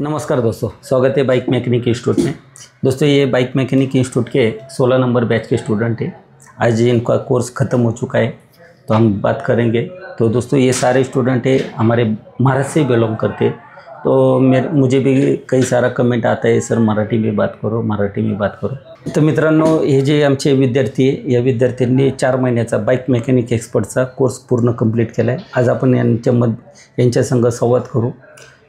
नमस्कार दोस्तों, स्वागत है बाइक मैकेनिक इंस्टीट्यूट में। दोस्तों ये बाइक मैकेनिक इंस्टीट्यूट के 16 नंबर बैच के स्टूडेंट हैं। आज इनका कोर्स ख़त्म हो चुका है तो हम बात करेंगे। तो दोस्तों ये सारे स्टूडेंट है हमारे महाराष्ट्र से बिलोंग करते हैं। तो मुझे भी कई सारा कमेंट आता है, सर मराठी में बात करो, मराठी में बात करो। तर मित्रांनो, हे जे आमचे विद्यार्थी आहे या विद्यार्थ्यांनी 4 महिन्याचा बाईक मेकॅनिक एक्सपर्टचा कोर्स पूर्ण कंप्लीट केला आहे। आज आपण यांच्या संग संवाद करू।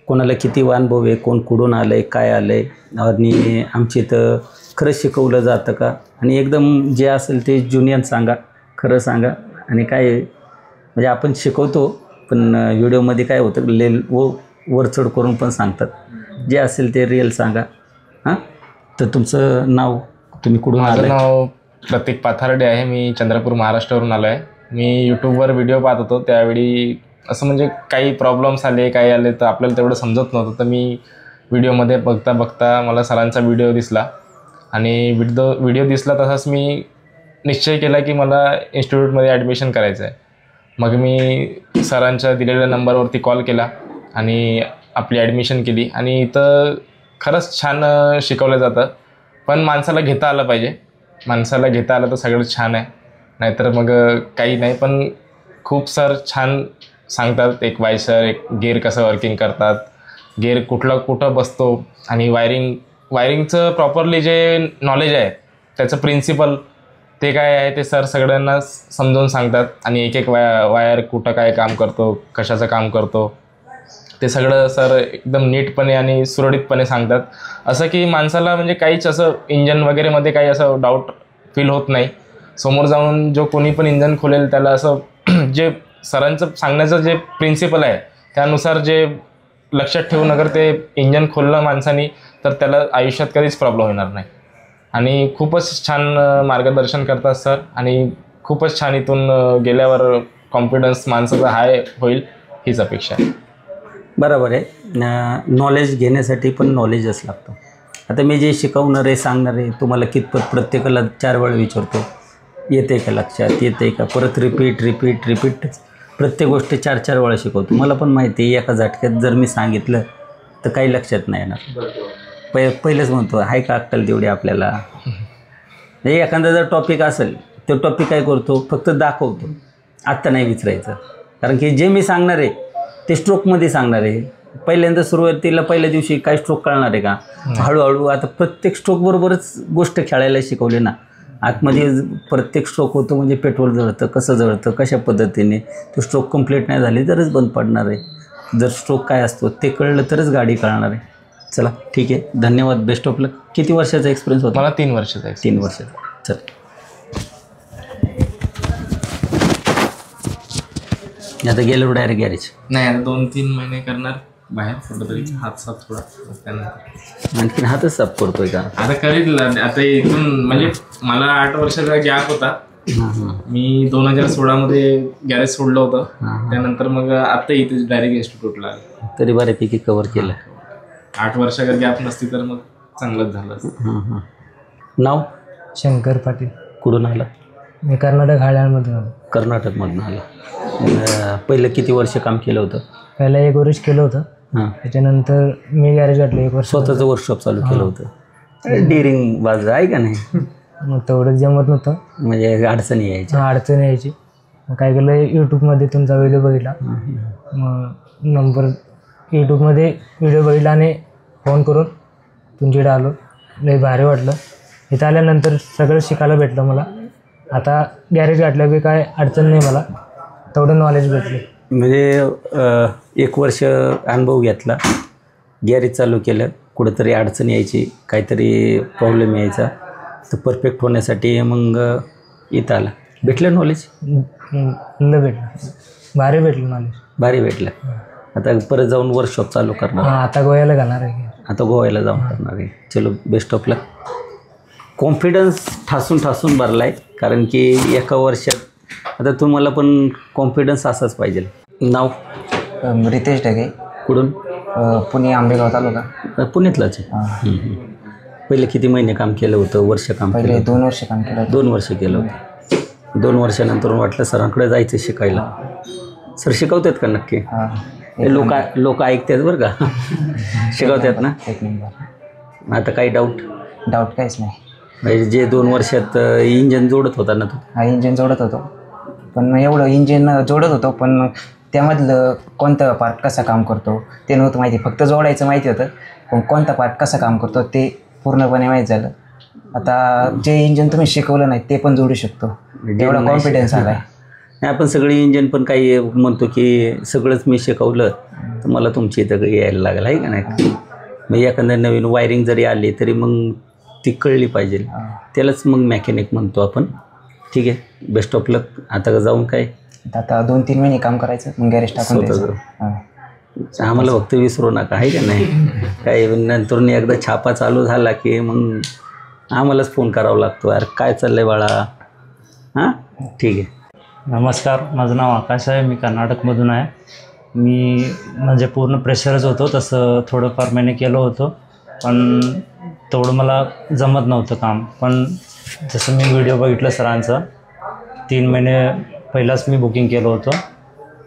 कोणाला किती अनुभव आहे, कोण कुठून आलं आहे, काय आलं आहे आणि आमच्या इथं खरंच शिकवलं जातं का, आणि एकदम जे असेल ते जुनियर सांगा, खरं सांगा। आणि काय म्हणजे आपण शिकवतो पण व्हिडिओमध्ये काय होतं वरचढ करून पण सांगतात, जे असेल ते रिअल सांगा। हां, तर तुमचं नाव, तुम्ही कुठून आलं? माझं नाव प्रतीक पाथर्डे आहे। मी चंद्रपूर महाराष्ट्रावरून आलो आहे। मी यूट्यूबवर व्हिडिओ पाहत होतो, त्यावेळी असं म्हणजे काही प्रॉब्लेम्स आले, काही आले तर आपल्याला तेवढं समजत नव्हतं। तर मी व्हिडिओमध्ये बघता बघता मला सरांचा व्हिडिओ दिसला आणि व्हिडिओ दिसला तसाच मी निश्चय केला की मला इन्स्टिट्यूटमध्ये ॲडमिशन करायचं आहे। मग मी सरांच्या दिलेल्या नंबरवरती कॉल केला आणि आपली ॲडमिशन केली। आणि इथं खरंच छान शिकवलं जातं, पण माणसाला घेता आलं पाहिजे। माणसाला घेता आलं तर सगळं छान आहे, नाहीतर मग काही नाही। पण खूप सर छान सांगतात, एक वायसर, एक गिअर कसं वर्किंग करतात, गिअर कुठं बसतो, आणि वायरिंगचं प्रॉपरली जे नॉलेज आहे त्याचं प्रिन्सिपल ते काय आहे ते सर सगळ्यांना समजावून सांगतात। आणि एक एक वायर कुठं काय काम करतो, कशाचं काम करतो, ते सगळं सर एकदम नीटपणे आणि सुरळीतपणे सांगतात। असं की माणसाला म्हणजे काहीच असं इंजन वगैरेमध्ये काही असं डाऊट फील होत नाही। समोर जाऊन जो कोणी पण इंजन खोलेल त्याला असं जे सरांचं सांगण्याचं जे प्रिन्सिपल आहे त्यानुसार जे लक्षात ठेवून अगर ते इंजन खोललं माणसानी तर त्याला आयुष्यात कधीच प्रॉब्लेम होणार नाही। आणि खूपच छान मार्गदर्शन करतात सर, आणि खूपच छान इथून गेल्यावर कॉन्फिडन्स माणसाचा हाय होईल हीच अपेक्षा आहे। बरोबर आहे। नॉलेज घेण्यासाठी पण नॉलेजच लागतं। आता मी जे शिकवणार आहे, सांगणार आहे, तुम्हाला कितपत प्रत्येकाला 4 वेळा विचारतो, येते का लक्षात, येते का, परत रिपीट प्रत्येक गोष्ट 4 वेळा शिकवतो। मला पण माहिती आहे एका झटक्यात जर मी सांगितलं तर काही लक्षात नाही येणार। पहिलेच म्हणतो आहे का अक्कल तेवढी आपल्याला। एखादा जर टॉपिक असेल तो टॉपिक काय करतो, फक्त दाखवतो, आत्ता नाही विचारायचं। कारण की जे मी सांगणार आहे ते स्ट्रोकमध्ये सांगणार आहे। पहिल्यांदा सुरुवातीला पहिल्या दिवशी काय स्ट्रोक कळणार आहे का, हळूहळू आता प्रत्येक स्ट्रोकबरोबरच गोष्ट खेळायला शिकवली ना। आतमध्ये प्रत्येक स्ट्रोक होतो म्हणजे पेट्रोल जळतं, कसं जळतं, कशा पद्धतीने, तो स्ट्रोक कंप्लीट नाही झाली तरच बंद पडणार आहे। जर स्ट्रोक काय असतो ते कळलं तरच गाडी कळणार आहे। चला ठीक आहे, धन्यवाद, बेस्ट ऑफ लक। किती वर्षाचा एक्सपिरियन्स होता? मला 3 वर्षाचा आहे। 3 वर्षाचा। चल आता गेलो डायरेक्ट गॅरेज? नाही, आता 2-3 महिने करणार बाहेर, कुठंतरी हात साफ थोडा, त्यानंतर आणखीन हातच साफ करतोय का? आता करील। आता इथून म्हणजे मला 8 वर्षाचा गॅप होता। मी 2016 मध्ये गॅरेज सोडलं होतं, त्यानंतर मग आता इथे डायरेक्ट इन्स्टिट्यूटला आलो। तरी बऱ्यापैकी कव्हर केलं। 8 वर्षाचा गॅप नसती तर मग चांगलंच झालं असतं। नाव? शंकर पाटील। कुठून आला? मी कर्नाटक हाळ्यामधून आलो। कर्नाटकमधून आला। पहिलं किती वर्ष काम केलं होतं? पहिला 1 वर्ष केलं होतं, त्याच्यानंतर मी गॅरेज घातलं 1 वर्ष, स्वतःचं वर्कशॉप चालू केलं होतं। डिरिंग बाजू आहे का नाही? मग तेवढं जमत नव्हतं, म्हणजे अडचणी यायच्या? अडचण यायची। मग काय केलं, यूट्यूबमध्ये तुमचा व्हिडिओ बघितला, मग यूट्यूबमध्ये व्हिडिओ बघितला आणि फोन करून तुमच्याकडे आलो। लई भारी वाटलं। इथं आल्यानंतर सगळं शिकायला भेटलं मला। आता गॅरेज घातलं की काय अडचण नाही, मला तेवढं नॉलेज भेटलं। म्हणजे 1 वर्ष अनुभव घेतला, गॅरेज चालू केलं, कुठंतरी अडचण यायची, काहीतरी प्रॉब्लेम यायचा, तर परफेक्ट होण्यासाठी मग इथं आला। भेटलं नॉलेज? भेटलं, भारी भेटलं नॉलेज, भारी भेटलं। आता परत जाऊन वर्कशॉप चालू करणार? आता गोव्याला घालणार आहे। आता गोव्याला जाऊन करणार आहे। चलो, बेस्ट ऑफ लक। कॉन्फिडन्स ठासून भरला आहे, कारण की एका वर्षात आता तुम्हाला पण कॉन्फिडन्स असाच पाहिजे। नाव? रितेश ढगे। कुठून? पुणे आंबेगाव तालुका। पुण्यातलाच आहे। पहिले किती महिने काम केलं होतं, वर्ष काम केलं? पहिले 2 वर्ष काम केलं। 2 वर्ष केलं होतं। 2 वर्षानंतर वाटलं सरांकडे जायचं शिकायला। सर शिकवतात का नक्की? लोक ऐकतात बरं का शिकवतात ना. एक नंबर. आता काही डाऊट डाऊट काहीच नाही. म्हणजे जे 2 वर्षात इंजन जोडत होता ना तू. हा इंजिन जोडत होतो, पण एवढं इंजिन जोडत होतो पण त्यामधलं कोणतं पार्ट कसा काम करतो ते नव्हतं माहिती. फक्त जोडायचं माहिती होतं, पण कोणता पार्ट कसा काम करतो ते पूर्णपणे माहीत झालं. आता जे इंजिन तुम्ही शिकवलं नाही ते पण जोडू शकतो, एवढा कॉन्फिडन्स आला आहे. नाही आपण सगळी इंजिन पण काही म्हणतो की सगळंच मी शिकवलं तर मला तुमची इथं यायला लागलं आहे का नाही. मग एखाद्या नवीन वायरिंग जरी आली तरी मग ती कळली पाहिजे, त्यालाच मग मेकॅनिक म्हणतो आपण. ठीक आहे, बेस्ट ऑफ लक. आता जाऊन काय आता 2-3 महिने काम करायचं, मग गॅरेज टाकून द्यायचं. हां, आम्हाला फक्त विसरू नका आहे का नाही. काही नंतर एकदा छापा चालू झाला की मग आम्हालाच फोन करावा लागतो, अरे काय चाललं आहे बाळा. हां ठीक आहे. नमस्कार, माझं नाव आकाश आहे. मी कर्नाटकमधून आहे. मी म्हणजे पूर्ण प्रेशरच होतो, तसं थोडंफार मैंने केलं होतं, पण तेवढं मला जमत नव्हतं काम. पण जसं मी व्हिडिओ बघितलं सरांचं, 3 महिने पहिलाच मी बुकिंग केलं होतं.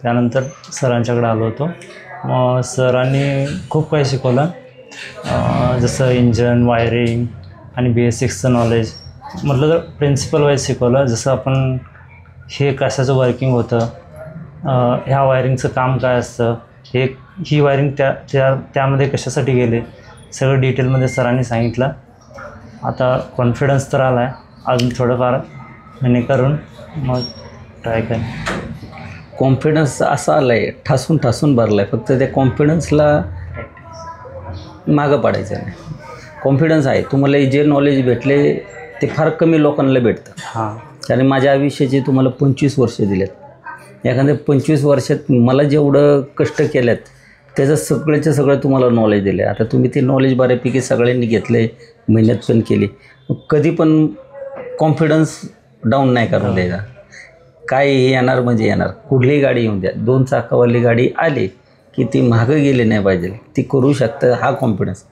त्यानंतर सरांच्याकडे आलो होतो. मग सरांनी खूप काही शिकवलं, जसं इंजन, वायरिंग आणि बेसिक्सचं नॉलेज. म्हटलं तर प्रिन्सिपल वाईज शिकवलं, जसं आपण हे कशाचं वर्किंग होतं, ह्या वायरिंगचं काम काय असतं, ही वायरिंग त्यामध्ये कशासाठी गेले, सगळं डिटेलमध्ये सरांनी सांगितलं. आता कॉन्फिडन्स तर आला आहे, अजून थोडंफार मैंने करून मग ट्राय करेन. कॉन्फिडन्स असा आला आहे, ठासून ठासून भरला आहे. फक्त त्या कॉन्फिडन्सला मागं पाडायचं नाही. कॉन्फिडन्स आहे. तुम्हाला जे नॉलेज भेटले ते फार कमी लोकांना भेटतं. हां, कारण माझ्या आयुष्याचे तुम्हाला 25 वर्ष दिलेत. एखाद्या 25 वर्षात मला जेवढं कष्ट केल्यात त्याचं सगळ्याचं सगळं तुम्हाला नॉलेज दिलं आहे. आता तुम्ही ते नॉलेज बऱ्यापैकी सगळ्यांनी घेतलं आहे, मेहनत पण केली. कधी पण कॉन्फिडन्स डाऊन नाही करून द्यायचा. काय येणार म्हणजे येणार, कुठलीही गाडी येऊन द्या, 2 चाकावाली गाडी आली की ती मागं गेली नाही पाहिजे, ती करू शकतं. हा कॉन्फिडन्स.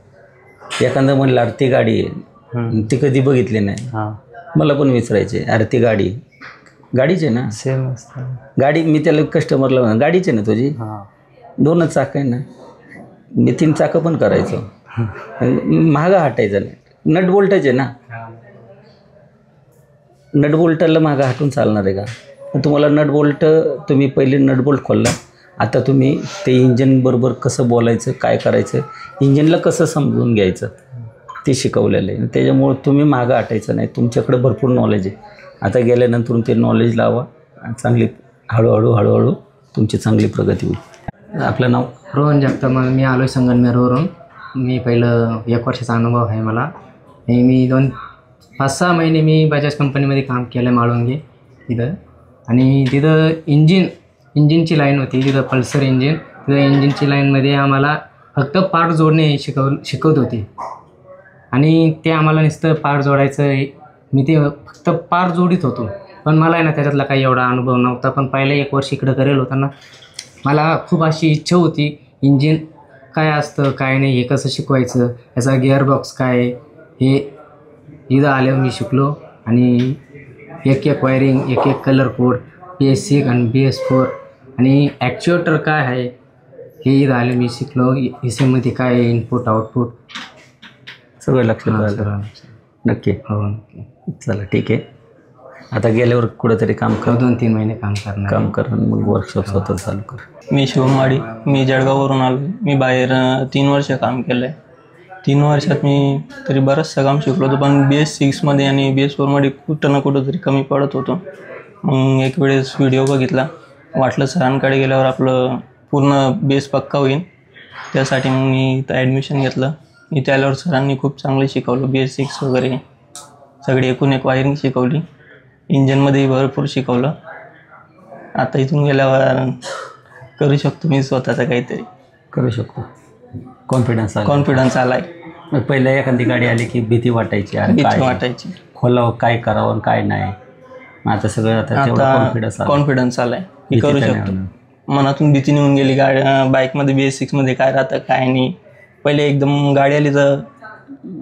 एखादं म्हणलं अरे ती गाडी आहे, ती कधी बघितली नाही. हां, मला पण विचारायचे, अरे ती गाडीच आहे ना. सेम असतं. गाडी मी त्याला कस्टमरला म्हणा, गाडीच आहे ना तुझी. हां, 2च चाकं आहे ना. मी 3 चाकं पण करायचो. मागं हटायचं नाही. नट बोल्टच आहे ना. नट बोल्टला मागं हटून चालणार आहे का. तुम्हाला नट बोल्ट, तुम्ही पहिले नट बोल्ट खोलला, आता तुम्ही ते इंजन बरोबर कसं बोलायचं, काय करायचं, इंजनला कसं समजून घ्यायचं ते शिकवलेलं आहे. त्याच्यामुळं तुम्ही मागं हटायचं नाही. तुमच्याकडे भरपूर नॉलेज आहे. आता गेल्यानंतर ते नॉलेज लावा, चांगली हळूहळू तुमची चांगली प्रगती होईल. आपलं नाव? रोहन जगताप. मी आलो आहे संगमनेरवरून. मी पहिलं 1 वर्षाचा अनुभव आहे मला. मी 5-6 महिने मी बजाज कंपनीमध्ये काम केलं आहे, माळुंगे तिथं. आणि तिथं इंजिनची लाईन होती, तिथं पल्सर इंजिन. तिथं इंजिनची लाईनमध्ये आम्हाला फक्त पार्ट जोडणे शिकवत होते. आणि ते आम्हाला नुसतं पार्ट जोडायचं, मी ते फक्त पार्ट जोडीत होतो. पण मला आहे ना त्याच्यातला काही एवढा अनुभव नव्हता. पण पहिलं 1 वर्ष इकडं करेल होताना मला खूप अशी इच्छा होती, इंजिन काय असतं काय नाही, हे कसं शिकवायचं, याचा गिअरबॉक्स काय, हे इथं आल्यावर मी शिकलो. आणि एक वायरिंग, एक कलर कोड, BS6 आणि BS4 आणि ॲक्च्युएटर काय आहे हे इथं आले मी शिकलो. मध्ये काय आहे, इनपुट आउटपुट सगळं लक्षात राहिलं. नक्की. हो, नक्की. चला ठीक आहे. आता गेल्यावर कुठेतरी काम कर, 2-3 महिने काम करून मग वर्कशॉप स्वतः चालू कर. मी शिवमाडी, मी जळगाववरून आलो. मी बाहेर 3 वर्ष काम केलं आहे. 3 वर्षात मी तरी बरंचसं काम शिकलो होतो, पण BS6मध्ये आणि BS4मध्ये कुठं ना कुठं तरी कमी पडत होतो. मग एक वेळेस व्हिडिओ बघितला, वाटलं सरांकडे गेल्यावर आपलं पूर्ण बेस पक्का होईल. त्यासाठी मग मी इथं ॲडमिशन घेतलं. इथे आल्यावर सरांनी खूप चांगलं शिकवलं, BS6 वगैरे सगळी एकूण एक वायरिंग शिकवली. इंजनमध्येही भरपूर शिकवलं. आता इथून गेल्यावर करू शकतो मी स्वतःचं काहीतरी, करू शकतो. कॉन्फिडन्स आला आहे. मग पहिलं एखादी गाडी आली की भीती वाटायची, अरे भीती काय वाटायची, खोलावं, काय करावं काय नाही. आता सगळं आता कॉन्फिडन्स आला आहे, मी करू शकतो. मनातून भीती निघून गेली. बाईकमध्ये BS6मध्ये काय राहतं काय नाही. पहिले एकदम गाडी आली तर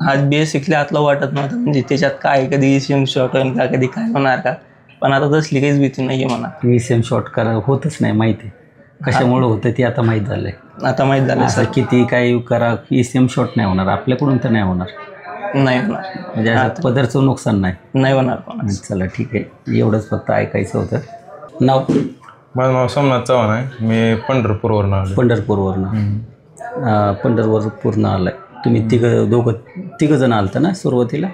आज BS6ला आतला वाटत नव्हतं, म्हणजे त्याच्यात काय कधी सेम शॉर्ट होईल का, कधी काय होणार का. पण आता तसली काहीच भीती नाही आहे मला. सेम शॉर्ट होतच नाही माहिती. कशामुळे होतं ते आता माहीत झालं आहे. आता माहीत झालं असं किती काही करा ECM शॉर्ट नाही होणार आपल्याकडून, तर नाही होणार. नाही होणार, म्हणजे असं पदरचं नुकसान नाही. नाही होणार कोणाचं. चला ठीक आहे, एवढंच फक्त ऐकायचं होतं. नाव? माझं नाव सोमनाथ चव्हाण आहे. मी पंढरपूरवरून आलो. पंढरपूरनं आलाय तुम्ही. तिघं जण आलता ना सुरुवातीला?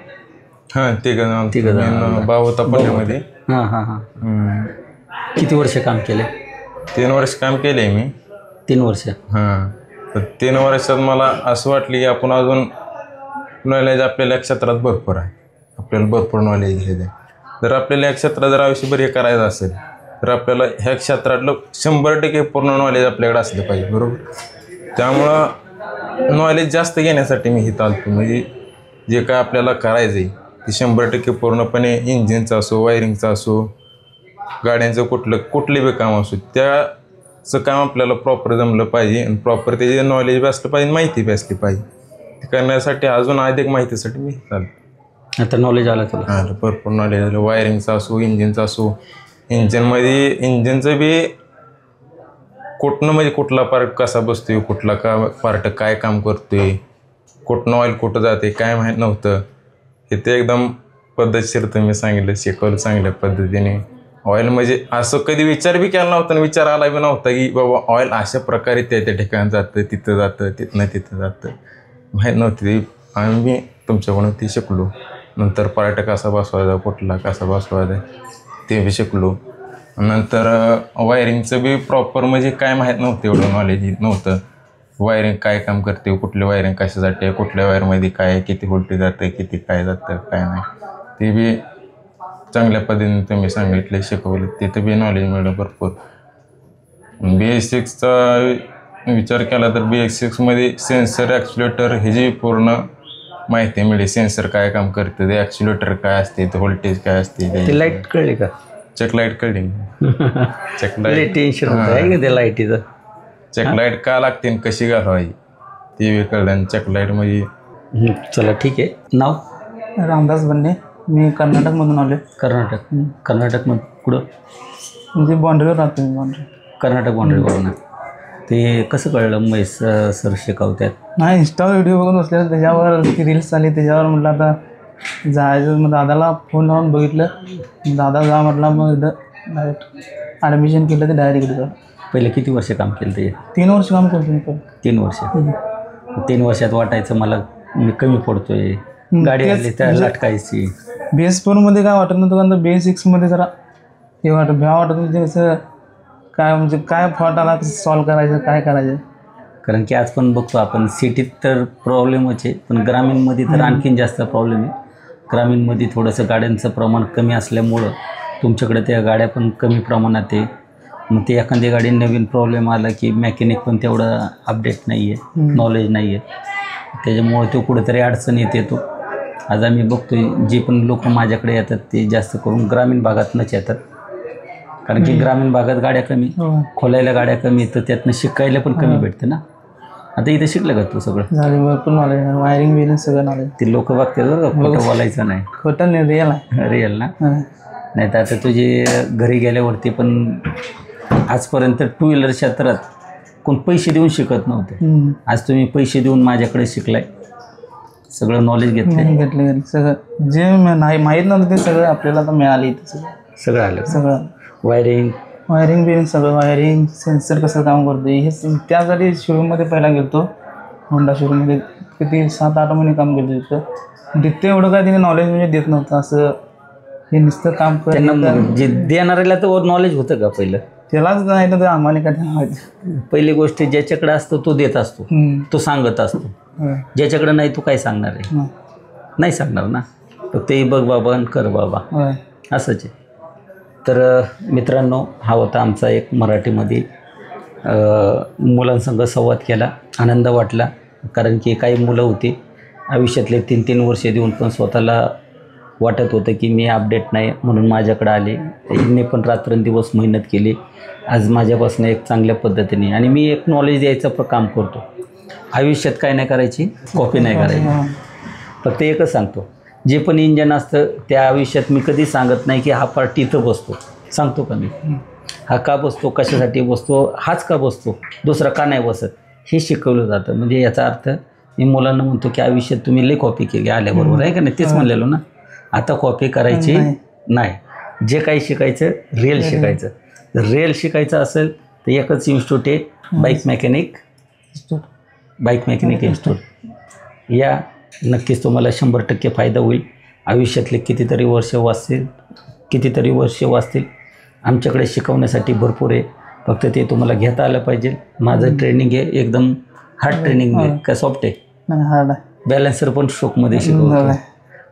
हां, तिघं भाऊ होता पुण्यामध्ये. हां. किती वर्ष काम केले? 3 वर्ष काम केले मी. 3 वर्ष? हां. तर 3 वर्षात मला असं वाटलं की आपण अजून नॉलेज आपल्याला क्षेत्रात भरपूर आहे, आपल्याला भरपूर नॉलेज घ्यायचं आहे. जर आपल्याला या क्षेत्रात जर आयुष्यभर हे करायचं असेल तर आपल्याला ह्या क्षेत्रातलं 100% पूर्ण नॉलेज आपल्याकडे असलं पाहिजे, बरोबर. त्यामुळं नॉलेज जास्त घेण्यासाठी मी इथं आलो. म्हणजे जे काय आपल्याला करायचं आहे ते 100% पूर्णपणे इंजिनचं असो, वायरिंगचं असो, गाड्यांचं कुठले बी काम असो, त्याचं काम आपल्याला प्रॉपर जमलं पाहिजे आणि प्रॉपर त्याचे नॉलेज बी असलं पाहिजे, माहिती बी असली पाहिजे. ते करण्यासाठी अजून अधिक माहितीसाठी मी चालतो. आता नॉलेज आलं तुला? हां, भरपूर नॉलेज आलं. वायरिंगचं असो, इंजिनचं असो. इंजिनचं बी म्हणजे कुठला पार्ट कसा बसतोय, कुठला पार्ट काय काम करतोय, कुठनं ऑइल कुठं जाते काय माहीत नव्हतं. हे ते एकदम पद्धतशीर तुम्ही सांगितलं, शिकवलं चांगल्या पद्धतीने. ऑइल म्हणजे असं कधी विचार बी केला नव्हता आणि विचार आला बी नव्हता की बाबा ऑइल अशा प्रकारे त्या ठिकाणी जातं, तिथं जातं, तिथं जातं, माहीत नव्हतं. ते आम्ही तुमच्याकडून ते शिकलो. नंतर पार्ट कसा बसवायचा, कुठला कसा बसवायचा ते बी शिकलो. नंतर वायरिंगचं बी प्रॉपर म्हणजे काय माहीत नव्हतं, एवढं नॉलेज नव्हतं. वायरिंग काय काम करते, कुठली वायरिंग कशासाठी आहे, कुठल्या वायरमध्ये काय, किती व्होल्टेज जातं, किती काय जातं, काय नाही, ते बी चांगल्या पद्धतीने तुम्ही सांगितले, शिकवले. तिथं बी नॉलेज मिळलं भरपूर. BS6चा विचार केला तर BS6मध्ये सेन्सर, ॲक्च्युलेटर ह्याची पूर्ण माहिती मिळेल. सेन्सर काय काम करते, ते ॲक्च्युलेटर काय असते, ते व्होल्टेज काय असते. ते लाईट कळली का? चेक लाईट कळली. चेक लाईट टेन्शन होतं आहे का ते लाईटीचं? चेक लाईट का लागते आणि कशी घालवायची ते बी कळलं. आणि चेक लाईट म्हणजे चला ठीक आहे. नाव? रामदास बन्ने. मी कर्नाटकमधून आलो. कर्नाटकमधून कुठं? म्हणजे बाँड्रीवर राहतो मी. कर्नाटक बाँड्रीवरून. ते कसं कळलं महेश सर शिकवतात? नाही, इंस्टावर व्हिडिओ बघून बसले, त्याच्यावर ती रील्स आली, त्याच्यावर म्हटलं आता जायचं. मग दादाला फोन लावून बघितलं, दादा जा म्हटला. मग इथं डायरेक्ट ॲडमिशन केलं, ते डायरेक्ट इकडे. पहिले किती वर्ष काम केलं ते? 3 वर्ष काम करतो मी. 3 वर्ष. 3 वर्षात वाटायचं मला मी कमी पडतोय, गाडी आली त्या लटकायची. BS4मध्ये काय वाटत नव्हतं, कारण BS6मध्ये जरा हे भ्या वाटत होतं. कसं काय म्हणजे काय फॉल्ट आला, कसं सॉल्व करायचं, काय करायचं. कारण की आज पण बघतो आपण सिटीत तर प्रॉब्लेमच आहे, पण ग्रामीणमध्ये तर आणखीन जास्त प्रॉब्लेम आहे. ग्रामीणमध्ये थोडंसं गाड्यांचं प्रमाण कमी असल्यामुळं तुमच्याकडे त्या गाड्या पण कमी प्रमाणात आहे. मग ते एखादी गाडी नवीन प्रॉब्लेम आला की मॅकॅनिक पण तेवढं अपडेट नाही आहे, नॉलेज नाही आहे. त्याच्यामुळं तो कुठेतरी अडचण येतो. आज आम्ही बघतोय जे पण लोक माझ्याकडे येतात ते जास्त करून ग्रामीण भागातनंच येतात. कारण की ग्रामीण भागात गाड्या कमी, खोलायला गाड्या कमी, तर त्यातनं शिकायला पण कमी भेटते ना. आता इथं शिकलं का तू सगळं? झाले, भरपूर नॉलेज, वायरिंग बिरिंग सगळं नॉलेज. ते लोक बघतात बरं का, खोटं बोलायचं नाही. खोटं नाही, रिअल आहे. रिअल ना. नाही तर आता तुझे घरी गेल्यावरती पण आजपर्यंत 2 व्हीलर क्षेत्रात कोण पैसे देऊन शिकत नव्हते. आज तुम्ही पैसे देऊन माझ्याकडे शिकलाय, सगळं नॉलेज घेतलं. सगळं जे नाही माहीत नव्हतं ते सगळं आपल्याला आता मिळालं. इथं सगळं आलं. सगळं वायरिंग बिरिंग सगळं, वायरिंग, सेन्सर कसं काम करतो हे त्यासाठी शोरूममध्ये पहिला गेलो. होंडा शोरूममध्ये किती 7-8 महिने काम केलं तिथं. तिथे एवढं काय तिने नॉलेज म्हणजे देत नव्हतं. असं हे नुसतं काम त्यांना जे देणाऱ्याला तर नॉलेज होतं का पहिलं? त्यालाच नाही तर आम्हाला काय माहिती. पहिली गोष्ट ज्याच्याकडे असतो तो देत असतो, तो सांगत असतो. ज्याच्याकडे नाही तो काय सांगणार आहे? नाही सांगणार ना. फक्त ते बघ बाबा आणि कर बाबा, असंच आहे. तर मित्रांनो, हा होता आमचा एक मराठीमध्ये मुलांसंग संवाद केला. आनंद वाटला, कारण की काही मुलं होती आयुष्यातले 3-3 वर्षे देऊन पण स्वतःला वाटत होतं की मी अपडेट नाही, म्हणून माझ्याकडे आले. यांनी पण रात्रंदिवस मेहनत केली. आज माझ्यापासून एक चांगल्या पद्धतीने, आणि मी एक नॉलेज द्यायचं काम करतो. आयुष्यात काय नाही करायची, कॉपी नाही करायची. फक्त एकच सांगतो, जे पण इंजन असतं त्या आयुष्यात मी कधी सांगत नाही की हा पार्ट इथं बसतो. सांगतो का मी? हा का बसतो, कशासाठी बसतो, हाच का बसतो, दुसरा का नाही बसत, हे शिकवलं जातं. म्हणजे याचा अर्थ मी मुलांना म्हणतो की आयुष्यात तुम्ही लई कॉपी केली आल्याबरोबर, आहे का नाही? तेच म्हणलेलो ना, आता कॉपी करायची नाही. जे काही शिकायचं रिअल शिकायचं. जर रिअल शिकायचं असेल तर एकच इन्स्टिट्यूट आहे, बाईक मेकॅनिक इन्स्टिट्यूट. या नक्कीच तुम्हाला 100% फायदा होईल. आयुष्यातले कितीतरी वर्ष वाचतील. आमच्याकडे शिकवण्यासाठी भरपूर आहे, फक्त ते तुम्हाला घेता आलं पाहिजे. माझं ट्रेनिंग आहे एकदम हार्ड ट्रेनिंग आहे का सॉफ्ट आहे. हार्ड आहे. बॅलन्सर पण स्ट्रोकमध्ये शिकवतो,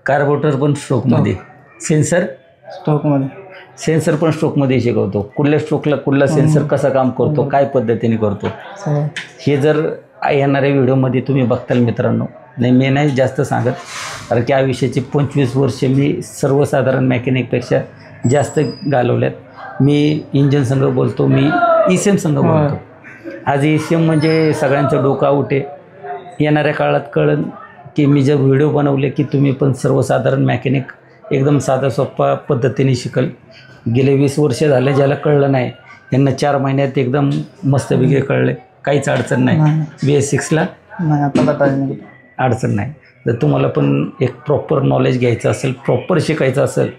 कार्बोरेटर पण स्ट्रोकमध्ये, सेन्सर पण स्ट्रोकमध्ये शिकवतो. कुठल्या स्ट्रोकला कुठला सेन्सर कसा काम करतो, काय पद्धतीने करतो, हे जर येणाऱ्या व्हिडिओमध्ये तुम्ही बघताल मित्रांनो. नाही, मी नाही जास्त सांगत, कारण की आयुष्याची 25 वर्षे मी सर्वसाधारण मेकॅनिकपेक्षा जास्त घालवल्यात. मी इंजन संघ बोलतो, मी ECM संघ बोलतो. आज ECM म्हणजे सगळ्यांचं डोकं आउट आहे. येणाऱ्या काळात कळेल की मी जर व्हिडिओ बनवले की तुम्ही पण सर्वसाधारण मेकॅनिक एकदम साधा सोप्पा पद्धतीने शिकल. गेले 20 वर्ष झाले ज्याला कळलं नाही, यांना 4 महिन्यात एकदम मस्तपैकी कळले, काहीच अडचण नाही. BS6ला अडचण नाही. जर तुम्हाला पण एक प्रॉपर नॉलेज घ्यायचं असेल, प्रॉपर शिकायचं असेल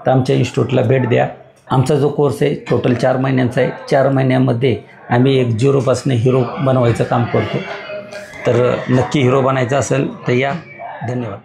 तर आमच्या इन्स्टिट्यूटला भेट द्या. आमचा जो कोर्स आहे टोटल 4 महिन्यांचा आहे. 4 महिन्यामध्ये आम्ही एक 0पासून हिरो बनवायचं काम करतो. तर नक्की हिरो बनायचं असेल तर या. धन्यवाद.